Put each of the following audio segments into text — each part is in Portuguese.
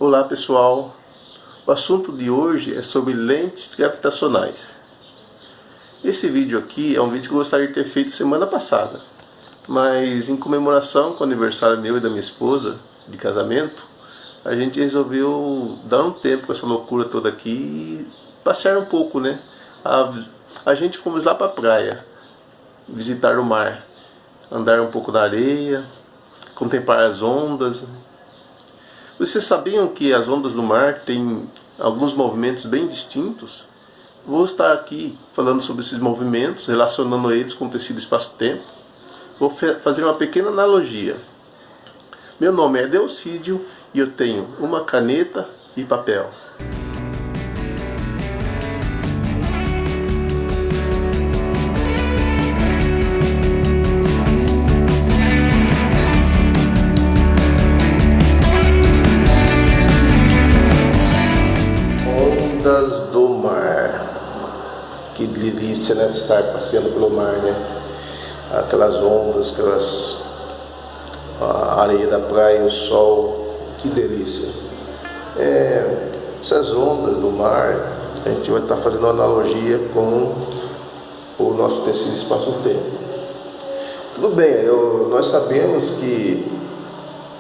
Olá pessoal, o assunto de hoje é sobre lentes gravitacionais. Esse vídeo aqui é um vídeo que eu gostaria de ter feito semana passada, mas em comemoração com o aniversário meu e da minha esposa de casamento, a gente resolveu dar um tempo com essa loucura toda aqui e passear um pouco, né? A gente fomos lá para a praia, visitar o mar, andar um pouco na areia, contemplar as ondas. Vocês sabiam que as ondas do mar têm alguns movimentos bem distintos? Vou estar aqui falando sobre esses movimentos, relacionando eles com o tecido espaço-tempo. Vou fazer uma pequena analogia. Meu nome é Delcídio e eu tenho uma caneta e papel. Ondas do mar. Que delícia, né? Estar passeando pelo mar, né? Aquelas ondas, a areia da praia, o sol, que delícia. Essas ondas do mar, a gente vai estar fazendo uma analogia com o nosso tecido espaço-tempo. Tudo bem, nós sabemos que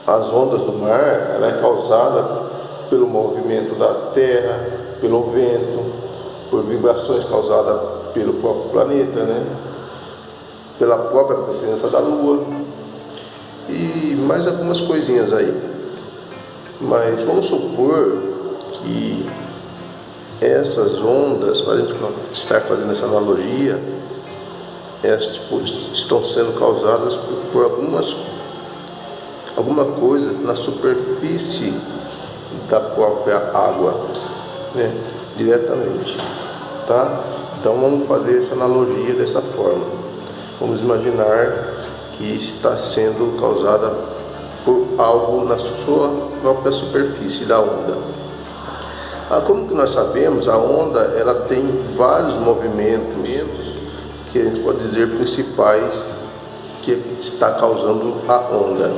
as ondas do mar, ela é causada pelo movimento da terra, pelo vento, por vibrações causadas pelo próprio planeta, né? Pela própria presença da Lua e mais algumas coisinhas aí. Mas vamos supor que essas ondas, para a gente estar fazendo essa analogia, elas estão sendo causadas por alguma coisa na superfície da própria água, né? Diretamente, tá? Então vamos fazer essa analogia dessa forma. Vamos imaginar que está sendo causada por algo na sua própria superfície da onda. Como que nós sabemos, a onda ela tem vários movimentos que a gente pode dizer principais que está causando a onda.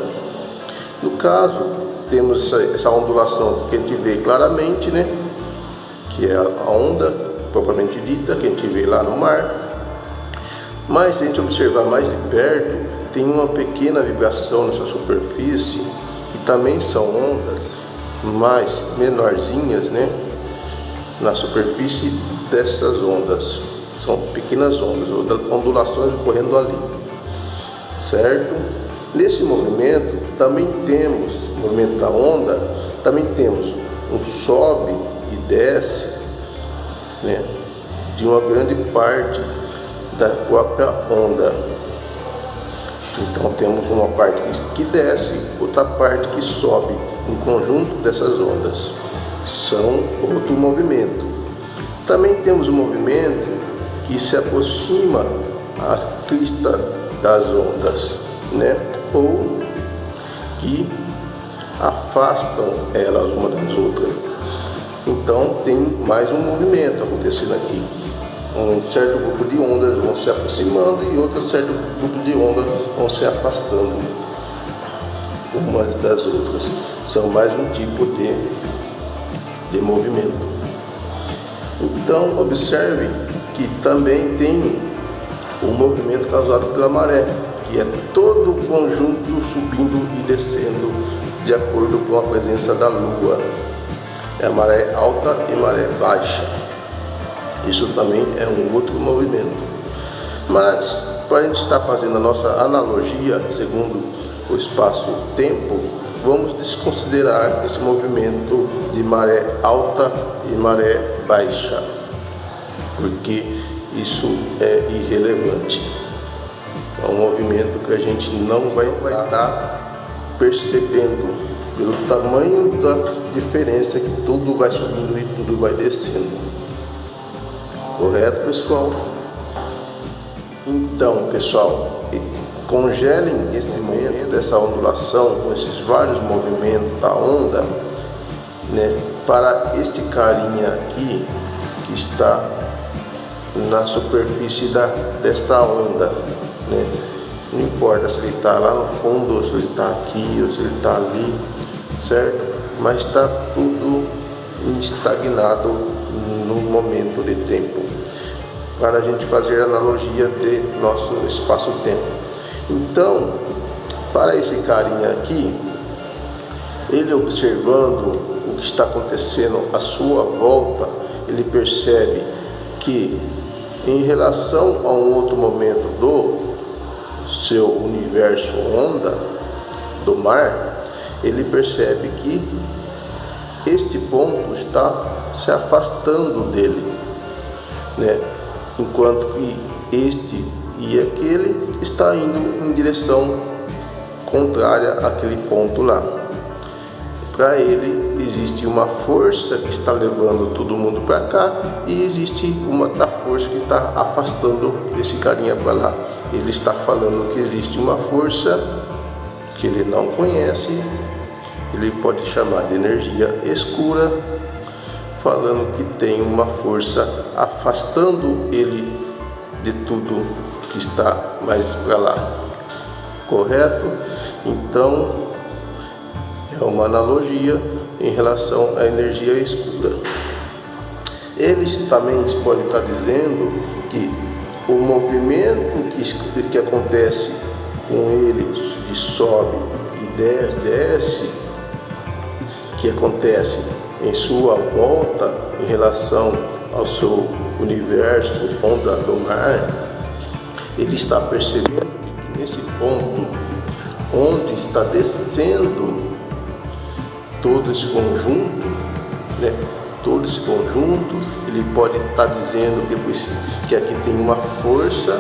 No caso, temos essa ondulação que a gente vê claramente, né? Que é a onda propriamente dita, que a gente vê lá no mar. Mas se a gente observar mais de perto, tem uma pequena vibração nessa superfície, que também são ondas mais menorzinhas, né? Na superfície dessas ondas, são pequenas ondas, ondulações ocorrendo ali, certo? Nesse movimento, também temos, no movimento da onda, também temos um sobe e desce, né, de uma grande parte da própria onda. Então temos uma parte que desce, outra parte que sobe, um conjunto dessas ondas. São outro movimento. Também temos um movimento que se aproxima à crista das ondas, né, ou que afastam elas uma das outras. Então tem mais um movimento acontecendo aqui. Um certo grupo de ondas vão se aproximando e outro certo grupo de ondas vão se afastando umas das outras. São mais um tipo de movimento. Então observe que também tem o movimento causado pela maré, que é todo o conjunto subindo e descendo de acordo com a presença da Lua. É a maré alta e maré baixa. Isso também é um outro movimento. Mas, para a gente estar fazendo a nossa analogia, segundo o espaço-tempo, vamos desconsiderar esse movimento de maré alta e maré baixa, porque isso é irrelevante. É um movimento que a gente não vai estar percebendo pelo tamanho da diferença que tudo vai subindo e tudo vai descendo. Correto, pessoal? Então, pessoal, congelem esse momento dessa ondulação com esses vários movimentos da onda, né, para este carinha aqui que está na superfície desta onda, né? Não importa se ele está lá no fundo, ou se ele está aqui, ou se ele está ali, certo? mas está tudo estagnado no momento de tempo, para a gente fazer a analogia de nosso espaço-tempo. Então, para esse carinha aqui, ele observando o que está acontecendo à sua volta, ele percebe que em relação a um outro momento do seu universo onda, do mar, ele percebe que este ponto está se afastando dele, né? Enquanto que este e aquele está indo em direção contrária àquele ponto lá. Para ele existe uma força que está levando todo mundo para cá e existe uma outra força que está afastando esse carinha para lá. Ele está falando que existe uma força que ele não conhece, ele pode chamar de energia escura, falando que tem uma força afastando ele de tudo que está mais para lá. Correto? Então, é uma analogia em relação à energia escura. Eles também podem estar dizendo que o movimento que acontece com ele de sobe e desce, que acontece em sua volta em relação ao seu universo, onda do mar, ele está percebendo que nesse ponto onde está descendo todo esse conjunto, né? Todo esse conjunto, ele pode estar dizendo que aqui tem uma força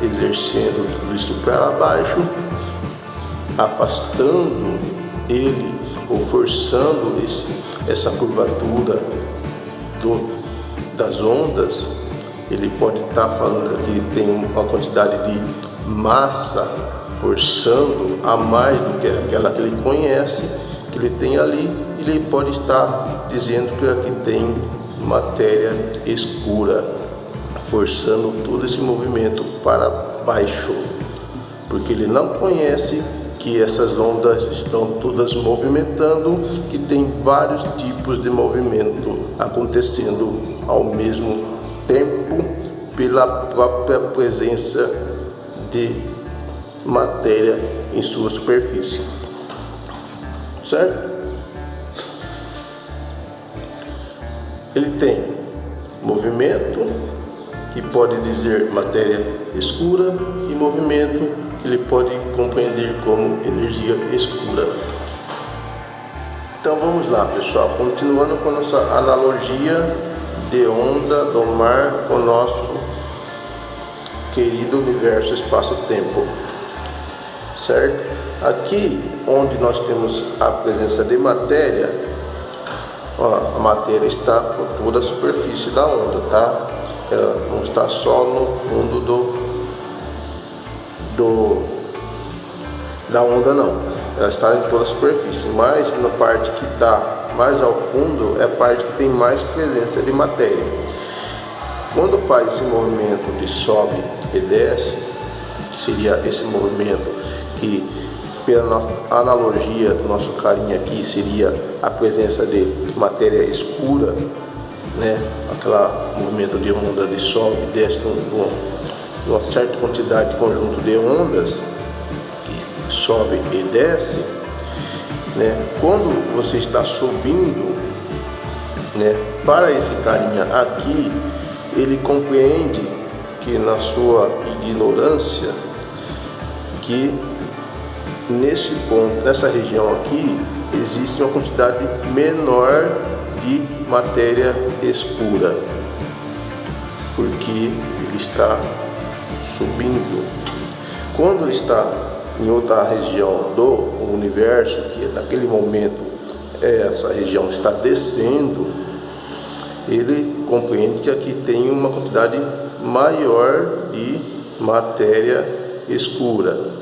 exercendo tudo isso para baixo, afastando ele ou forçando essa curvatura das ondas. Ele pode estar falando que tem uma quantidade de massa forçando a mais do que aquela que ele conhece, que ele tem ali. Ele pode estar dizendo que aqui tem matéria escura forçando todo esse movimento para baixo, porque ele não conhece que essas ondas estão todas movimentando, que tem vários tipos de movimento acontecendo ao mesmo tempo pela própria presença de matéria em sua superfície. Certo? Ele tem movimento, que pode dizer matéria escura, e movimento que ele pode compreender como energia escura. Então vamos lá, pessoal, continuando com a nossa analogia de onda do mar com o nosso querido universo espaço-tempo, certo? Aqui onde nós temos a presença de matéria, ó, a matéria está por toda a superfície da onda, tá? Ela não está só no fundo da onda, não. Ela está em toda a superfície, mas na parte que está mais ao fundo é a parte que tem mais presença de matéria. Quando faz esse movimento de sobe e desce, seria esse movimento que, pela analogia do nosso carinha aqui, seria a presença de matéria escura, né? Aquele movimento de onda de sobe e desce uma certa quantidade de conjunto de ondas que sobe e desce, né? Quando você está subindo, né, para esse carinha aqui, ele compreende que na sua ignorância que nesse ponto, nessa região aqui, existe uma quantidade menor de matéria escura, porque ele está subindo. Quando ele está em outra região do universo, que naquele momento essa região está descendo, ele compreende que aqui tem uma quantidade maior de matéria escura.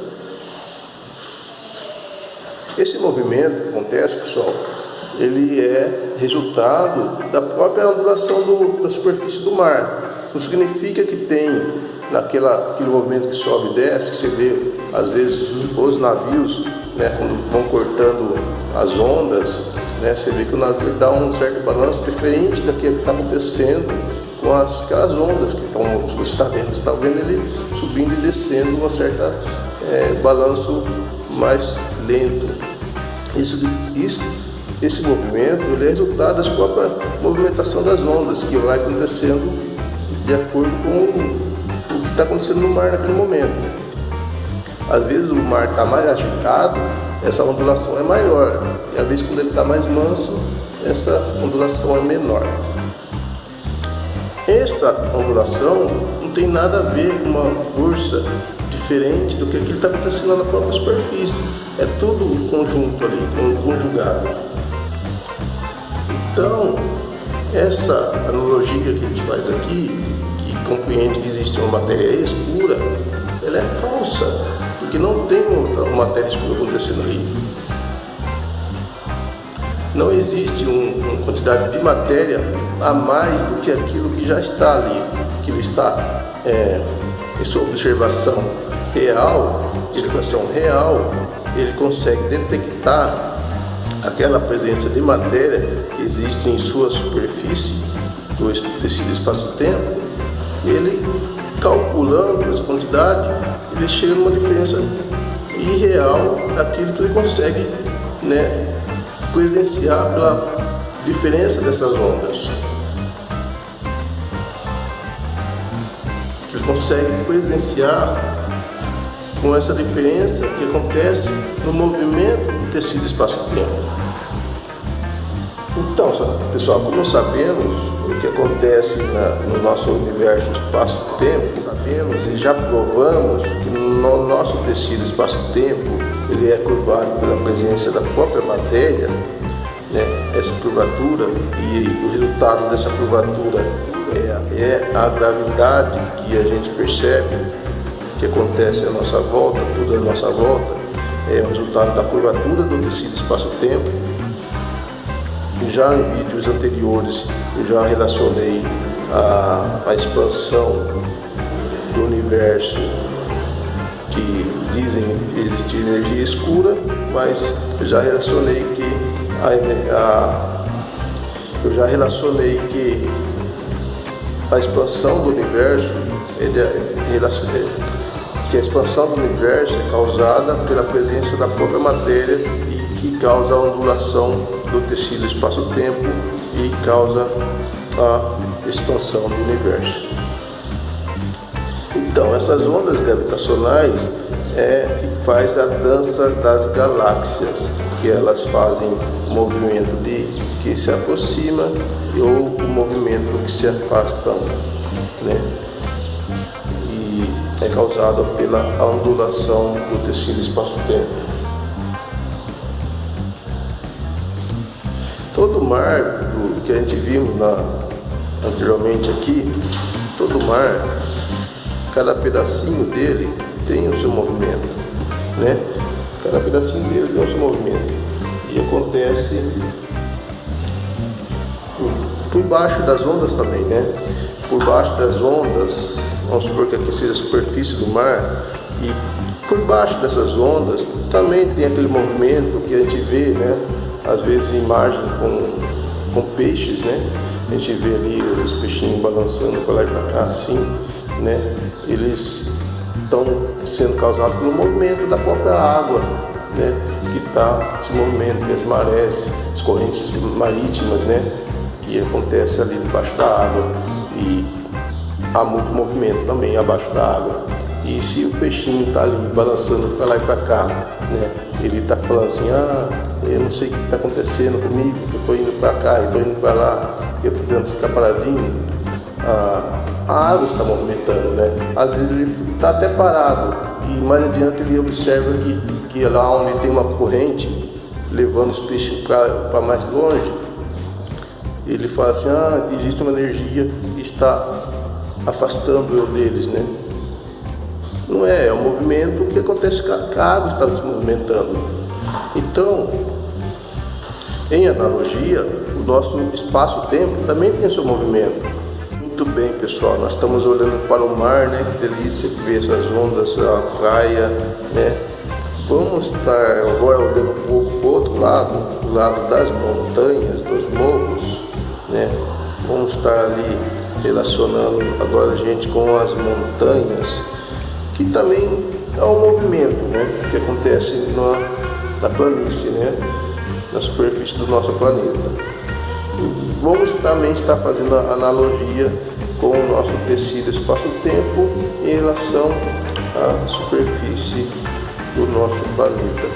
Esse movimento que acontece, pessoal, ele é resultado da própria ondulação da superfície do mar. Não significa que tem aquele movimento que sobe e desce, que você vê às vezes os navios, né, quando vão cortando as ondas, né? Você vê que o navio dá um certo balanço diferente daquilo que está acontecendo com aquelas ondas que estão, você está vendo ele subindo e descendo, uma certa balanço mais lento. Esse movimento ele é resultado da própria movimentação das ondas, que vai acontecendo de acordo com o que está acontecendo no mar naquele momento. Às vezes o mar está mais agitado, essa ondulação é maior, e às vezes quando ele está mais manso, essa ondulação é menor. Esta ondulação não tem nada a ver com uma força diferente do que aquilo que está acontecendo na própria superfície. É tudo conjunto ali, conjugado. Então, essa analogia que a gente faz aqui, que compreende que existe uma matéria escura, ela é falsa, porque não tem uma matéria escura acontecendo ali. Não existe uma quantidade de matéria a mais do que aquilo que já está ali, que ele está em sua observação real, ele consegue detectar aquela presença de matéria que existe em sua superfície do tecido espaço-tempo. Ele, calculando essa quantidade, ele chega numa diferença irreal daquilo que ele consegue, presenciar pela diferença dessas ondas. Ele consegue presenciar com essa diferença que acontece no movimento do tecido espaço-tempo. Então, pessoal, como sabemos o que acontece no nosso universo espaço-tempo, sabemos e já provamos que no nosso tecido espaço-tempo ele é curvado pela presença da própria matéria, essa curvatura, e o resultado dessa curvatura é a gravidade que a gente percebe que acontece à nossa volta, tudo à nossa volta, é o resultado da curvatura do tecido espaço-tempo. Já em vídeos anteriores eu já relacionei a expansão do universo, que dizem que existe energia escura, mas eu já relacionei que a expansão do universo que a expansão do universo é causada pela presença da própria matéria e que causa a ondulação do tecido espaço-tempo e causa a expansão do universo. Então, essas ondas gravitacionais que faz a dança das galáxias, que elas fazem o movimento que se aproxima ou o movimento que se afasta, e é causado pela ondulação do tecido espaço-tempo. Todo o mar que a gente viu anteriormente aqui, todo o mar, cada pedacinho dele tem o seu movimento, Cada pedacinho dele tem o seu movimento e acontece por baixo das ondas também, Por baixo das ondas, vamos supor que aqui seja a superfície do mar, e por baixo dessas ondas também tem aquele movimento que a gente vê, às vezes em imagem com peixes, A gente vê ali os peixinhos balançando para lá e para cá assim, Eles estão sendo causados pelo movimento da própria água, que está se movimento, as marés, as correntes marítimas, que acontece ali debaixo da água, e há muito movimento também abaixo da água. E se o peixinho está ali balançando para lá e para cá, ele está falando assim, eu não sei o que está acontecendo comigo, que eu estou indo para cá, eu estou indo para lá, eu estou tentando ficar paradinho, a água está movimentando, Às vezes ele está até parado, e mais adiante ele observa que lá onde tem uma corrente levando os peixes para mais longe, ele fala assim, existe uma energia que está afastando eu deles, Não é um movimento que acontece que a água está se movimentando. Então, em analogia, o nosso espaço-tempo também tem seu movimento. Muito bem, pessoal, nós estamos olhando para o mar, que delícia ver essas ondas, a praia, Vamos estar agora olhando um pouco para o outro lado, o lado das montanhas, dos morros, né? Vamos estar ali relacionando agora a gente com as montanhas, que também é um movimento, né, que acontece na planície, né, na superfície do nosso planeta. E vamos também estar fazendo a analogia com o nosso tecido espaço-tempo em relação à superfície do nosso planeta,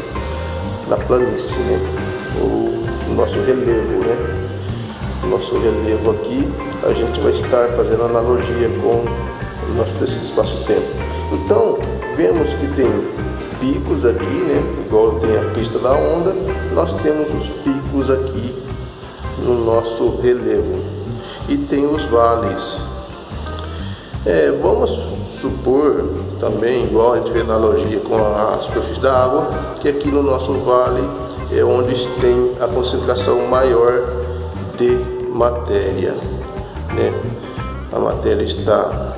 na planície, né, o nosso relevo, né. O nosso relevo aqui, a gente vai estar fazendo analogia com o nosso tecido espaço-tempo. Então, vemos que tem picos aqui, né, igual tem a crista da onda, nós temos os picos aqui no nosso relevo e tem os vales. Vamos supor também, igual a gente vê analogia com a superfície da água, que aqui no nosso vale é onde tem a concentração maior de matéria, né? A matéria está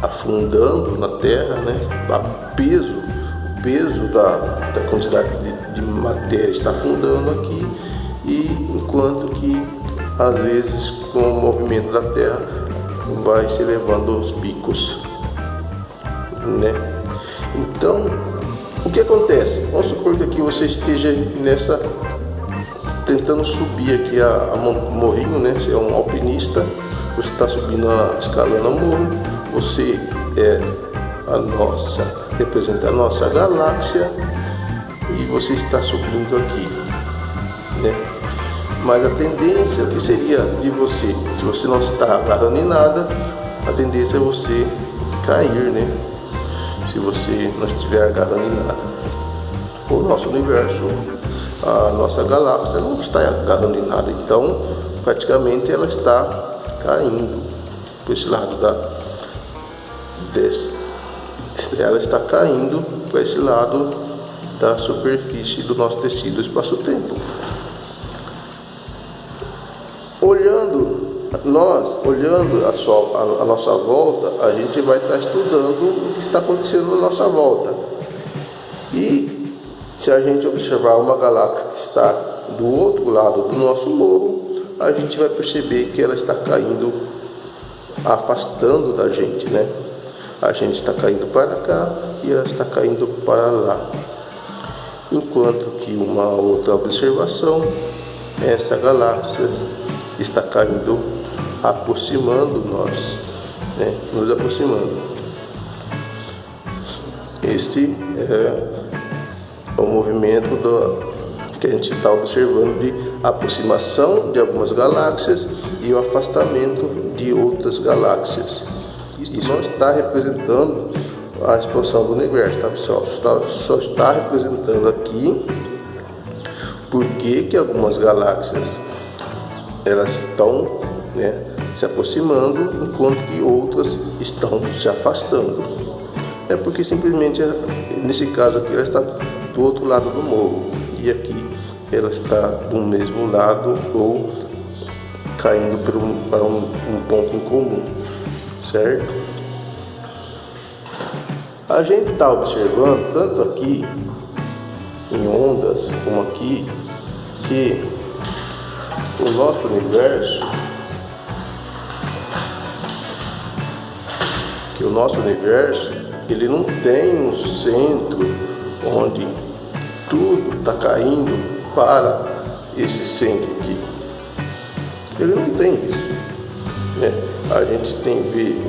afundando na terra, né? O peso da quantidade de matéria está afundando aqui, e enquanto que às vezes com o movimento da terra vai se elevando os picos, né? Então, o que acontece? Vamos supor que aqui você esteja tentando subir aqui a morrinho, né? Você é um alpinista, você está subindo escalando a morro, você representa a nossa galáxia e você está subindo aqui, né? Mas a tendência, o que seria de você, se você não está agarrando em nada, a tendência é você cair, né? Se você não estiver agarrando em nada. O nosso universo, a nossa galáxia não está agarrando em nada, então praticamente ela está caindo por esse lado ela está caindo para esse lado da superfície do nosso tecido espaço-tempo. Olhando a nossa volta, a gente vai estar estudando o que está acontecendo na nossa volta. E se a gente observar uma galáxia que está do outro lado do nosso morro, a gente vai perceber que ela está caindo, afastando da gente, né? A gente está caindo para cá e ela está caindo para lá. Enquanto que uma outra observação, essa galáxia está caindo, aproximando nós, né? Nos aproximando. Este é o movimento que a gente está observando de aproximação de algumas galáxias e o afastamento de outras galáxias. Isso não está representando a expansão do universo, tá, pessoal? Só está representando aqui porque algumas galáxias elas estão, né, se aproximando, enquanto que outras estão se afastando. É porque simplesmente, nesse caso aqui, ela está do outro lado do morro, e aqui ela está do mesmo lado ou caindo para um ponto em comum, certo? A gente está observando, tanto aqui em ondas como aqui, que o nosso universo, ele não tem um centro onde tudo está caindo para esse centro aqui. Ele não tem isso, né? A gente tem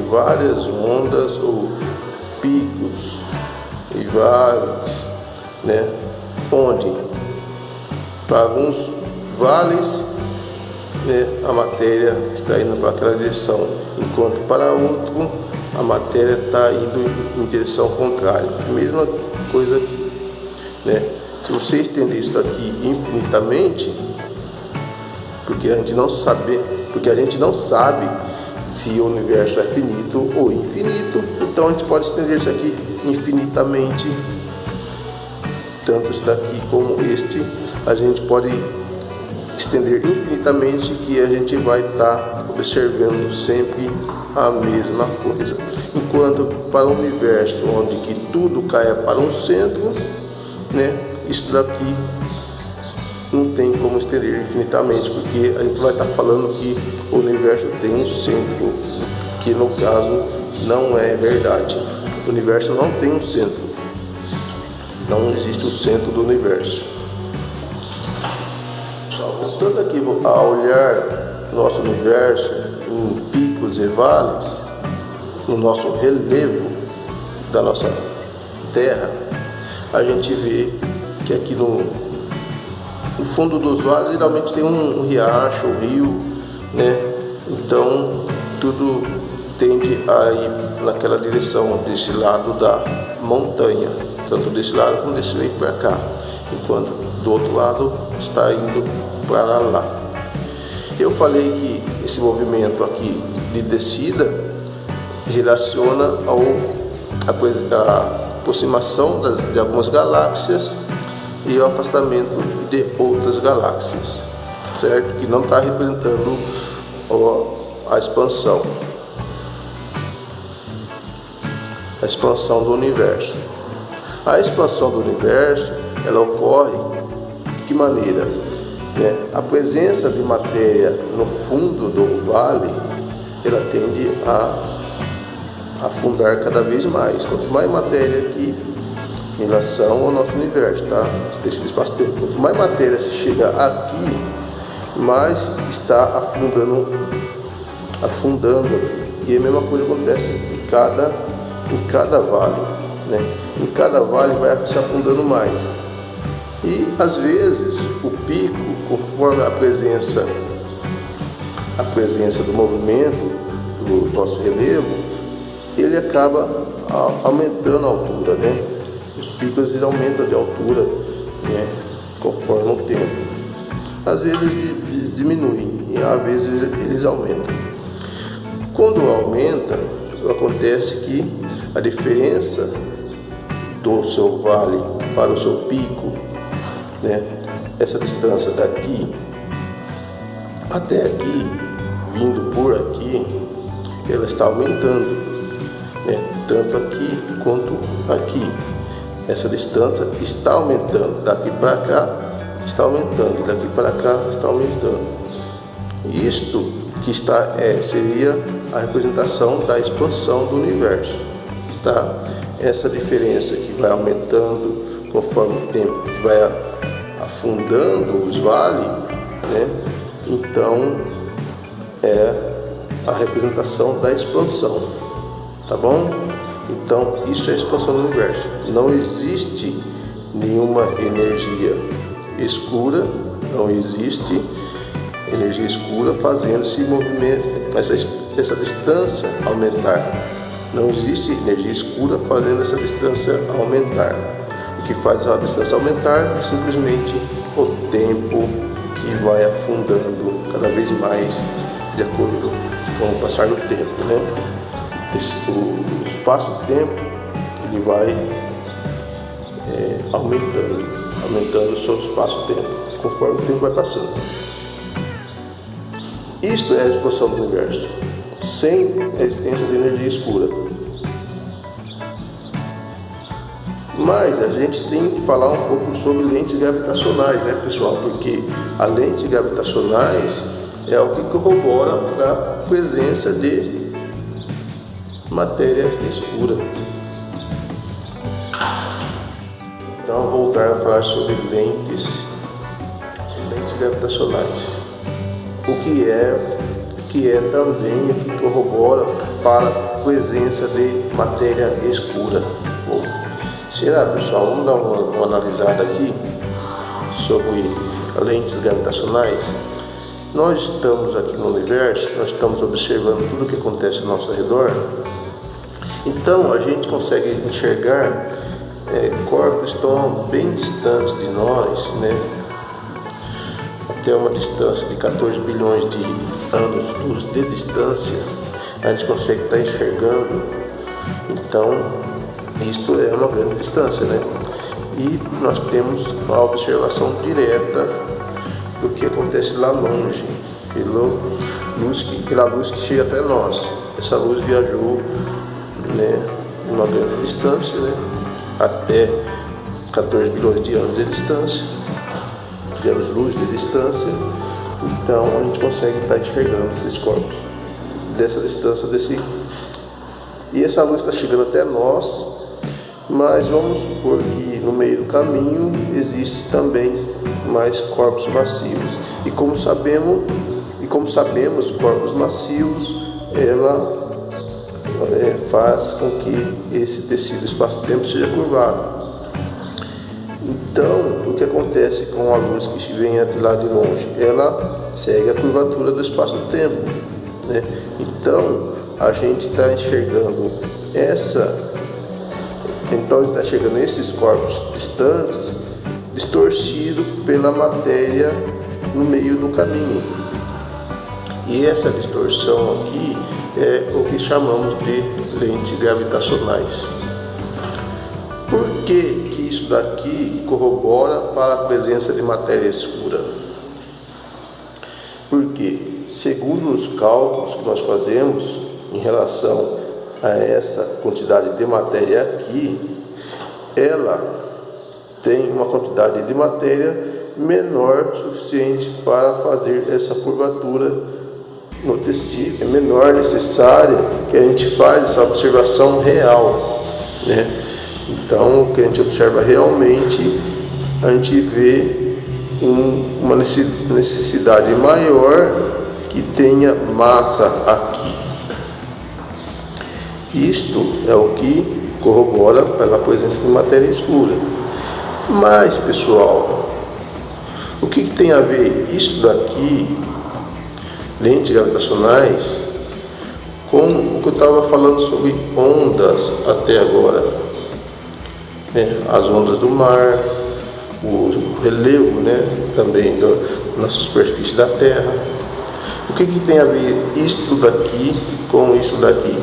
várias ondas ou picos e vales, né? Onde para alguns vales, né, a matéria está indo para aquela direção, enquanto para outro a matéria está indo em direção contrária. A mesma coisa aqui, né? Se você estender isso aqui infinitamente, porque a gente não sabe se o universo é finito ou infinito, então a gente pode estender isso aqui infinitamente, tanto este daqui como este, a gente pode estender infinitamente, que a gente vai estar observando sempre a mesma coisa. Enquanto para o universo onde que tudo caia para um centro, né, isso daqui não tem como estender infinitamente, porque a gente vai estar falando que o universo tem um centro, que no caso não é verdade. O universo não tem um centro, não existe o centro do universo. Voltando aqui a olhar nosso universo em picos e vales, no nosso relevo da nossa Terra, a gente vê que aqui no fundo dos vales geralmente tem um riacho, um rio, né? Então tudo tende a ir naquela direção, desse lado da montanha, tanto desse lado como desse meio para cá, enquanto do outro lado está indo para lá. Eu falei que esse movimento aqui de descida relaciona a aproximação de algumas galáxias e o afastamento de outras galáxias, certo? Que não está representando a expansão do universo. A expansão do universo, ela ocorre de que maneira? A presença de matéria no fundo do vale, ela tende a afundar cada vez mais. Quanto mais matéria aqui em relação ao nosso universo, tá? Esse espaço-tempo. Quanto mais matéria se chega aqui, mais está afundando aqui. E a mesma coisa acontece em cada vale, né? Em cada vale vai se afundando mais. E às vezes o pico, conforme a presença do movimento do nosso relevo, ele acaba aumentando a altura, né? Os picos eles aumentam de altura, né, conforme o tempo. Às vezes eles diminuem e às vezes eles aumentam. Quando aumenta, acontece que a diferença do seu vale para o seu pico, né, essa distância daqui até aqui, vindo por aqui, ela está aumentando, né, tanto aqui quanto aqui. Essa distância está aumentando, daqui para cá está aumentando, daqui para cá está aumentando. Isto que está seria a representação da expansão do universo, tá? Essa diferença que vai aumentando conforme o tempo vai afundando os vales, né? Então é a representação da expansão, tá bom? Então isso é a expansão do universo. Não existe nenhuma energia escura, não existe energia escura fazendo esse movimento, essa distância aumentar. Não existe energia escura fazendo essa distância aumentar. O que faz a distância aumentar é simplesmente o tempo que vai afundando cada vez mais de acordo com o passar do tempo, né? O espaço-tempo ele vai aumentando o seu espaço-tempo conforme o tempo vai passando. Isto é a expansão do universo, sem a existência de energia escura. Mas a gente tem que falar um pouco sobre lentes gravitacionais, né, pessoal? Porque as lentes gravitacionais é o que corrobora para a presença de matéria escura. Então, voltar a falar sobre lentes gravitacionais. O que é também o que corrobora para a presença de matéria escura. Bom, será, pessoal? Vamos dar uma analisada aqui sobre lentes gravitacionais. Nós estamos aqui no universo, nós estamos observando tudo o que acontece ao nosso redor. Então a gente consegue enxergar corpos que estão bem distantes de nós, né? Até uma distância de 14 bilhões de anos-luz de distância, a gente consegue estar enxergando. Então isso é uma grande distância, né? E nós temos uma observação direta do que acontece lá longe, pela luz que chega até nós. Essa luz viajou, né, uma grande distância, né, até 14 bilhões de anos de distância, de anos-luz de distância. Então a gente consegue estar enxergando esses corpos dessa distância, e essa luz está chegando até nós, mas vamos supor que no meio do caminho existe também mais corpos massivos. E como sabemos, corpos massivos, ela faz com que esse tecido espaço-tempo seja curvado. Então, o que acontece com a luz que vem de lá de longe? Ela segue a curvatura do espaço-tempo, né? Então, a gente está enxergando esses corpos distantes, distorcidos pela matéria no meio do caminho. E essa distorção aqui é o que chamamos de lentes gravitacionais. Por que isso daqui corrobora para a presença de matéria escura? Porque, segundo os cálculos que nós fazemos em relação a essa quantidade de matéria aqui, ela tem uma quantidade de matéria menor suficiente para fazer essa curvatura no tecido, é menor necessária que a gente faz essa observação real, né? Então, o que a gente observa realmente, a gente vê uma necessidade maior que tenha massa aqui. Isto é o que corrobora pela presença de matéria escura. Mas, pessoal, o que tem a ver isso daqui, lentes gravitacionais, com o que eu estava falando sobre ondas até agora? As ondas do mar, o relevo, né, também da nossa superfície da Terra. O que tem a ver isto daqui com isso daqui?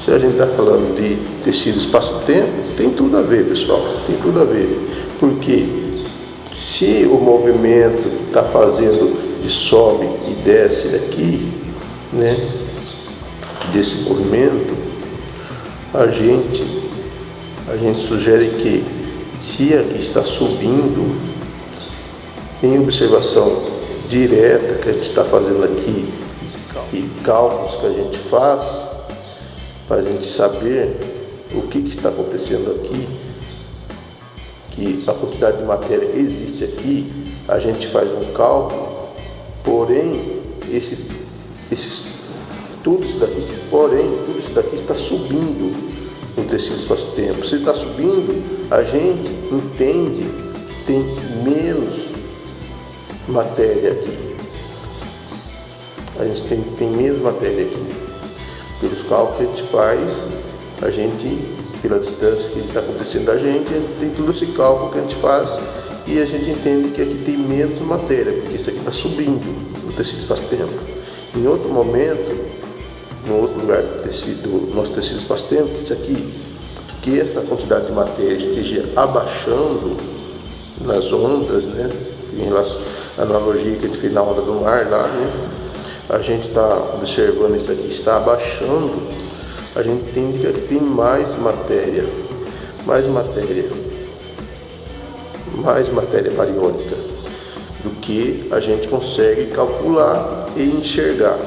Se a gente está falando de tecido espaço-tempo, tem tudo a ver, pessoal, tem tudo a ver. Porque se o movimento que está fazendo de sobe e desce daqui, né, desse movimento, a gente sugere que, se aqui está subindo, em observação direta que a gente está fazendo aqui e cálculos que a gente faz, para a gente saber o que está acontecendo aqui, que a quantidade de matéria existe aqui, a gente faz um cálculo, porém, tudo isso daqui está subindo no tecido espaço-tempo. Se está subindo, a gente entende que tem menos matéria aqui. A gente tem menos matéria aqui. Pelos cálculos que a gente faz, pela distância que está acontecendo a gente tem todo esse cálculo que a gente faz e a gente entende que aqui tem menos matéria, porque isso aqui está subindo no tecido espaço-tempo. Em outro momento, no outro lugar do nosso tecido espaço-tempo, isso aqui, que essa quantidade de matéria esteja abaixando nas ondas, né, em relação à analogia que a gente fez na onda do mar lá, né, a gente está observando isso aqui, está abaixando, a gente entende que aqui tem mais matéria bariônica do que a gente consegue calcular e enxergar.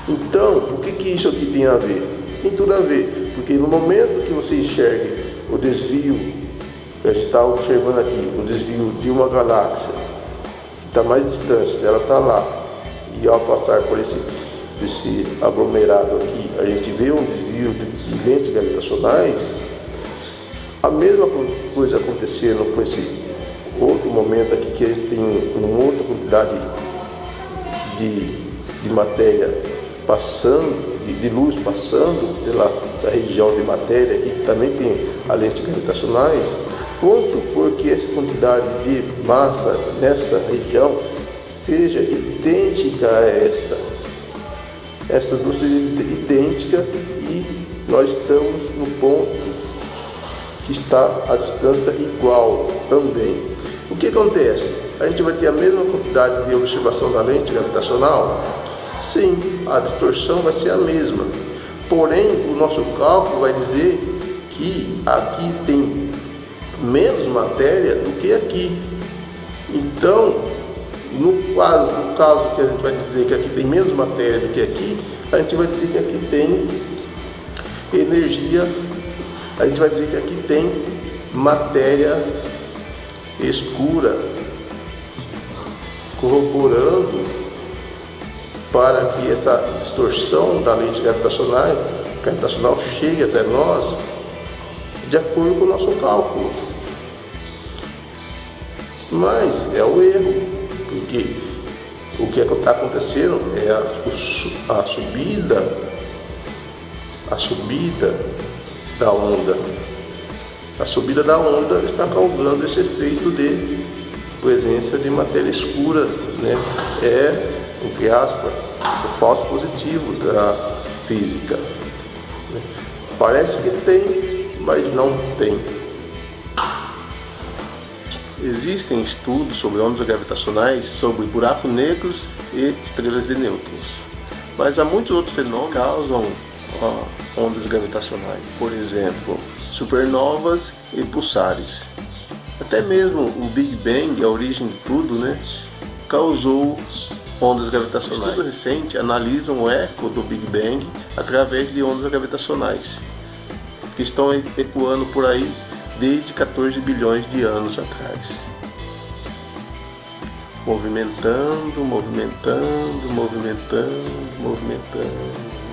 Então, o que isso aqui tem a ver? Tem tudo a ver, porque no momento que você enxerga o desvio, que a gente está observando aqui, o desvio de uma galáxia que está mais distante, ela está lá, e ao passar por esse aglomerado aqui, a gente vê um desvio de lentes gravitacionais, a mesma coisa acontecendo com esse outro momento aqui, que a gente tem uma outra quantidade de matéria passando, de luz passando pela essa região de matéria aqui, que também tem as lentes gravitacionais. Vamos supor que essa quantidade de massa nessa região seja idêntica a esta. Essas duas sejam idênticas e nós estamos no ponto que está a distância igual também. que acontece? A gente vai ter a mesma quantidade de observação da lente gravitacional? Sim, a distorção vai ser a mesma. Porém, o nosso cálculo vai dizer que aqui tem menos matéria do que aqui. Então, no caso que a gente vai dizer que aqui tem menos matéria do que aqui, a gente vai dizer que aqui tem energia, a gente vai dizer que aqui tem matéria escura, corroborando para que essa distorção da lente gravitacional chegue até nós de acordo com o nosso cálculo. Mas é o erro, porque o que está acontecendo é a subida da onda. A subida da onda está causando esse efeito de presença de matéria escura, né? É, entre aspas, o falso positivo da física. Parece que tem, mas não tem. Existem estudos sobre ondas gravitacionais, sobre buracos negros e estrelas de nêutrons. Mas há muitos outros fenômenos que causam ondas gravitacionais. Por exemplo, supernovas e pulsares. Até mesmo o Big Bang, a origem de tudo, né, causou ondas gravitacionais. Estudos recentes analisam o eco do Big Bang através de ondas gravitacionais, que estão ecoando por aí desde 14 bilhões de anos atrás. Movimentando, movimentando, movimentando, movimentando.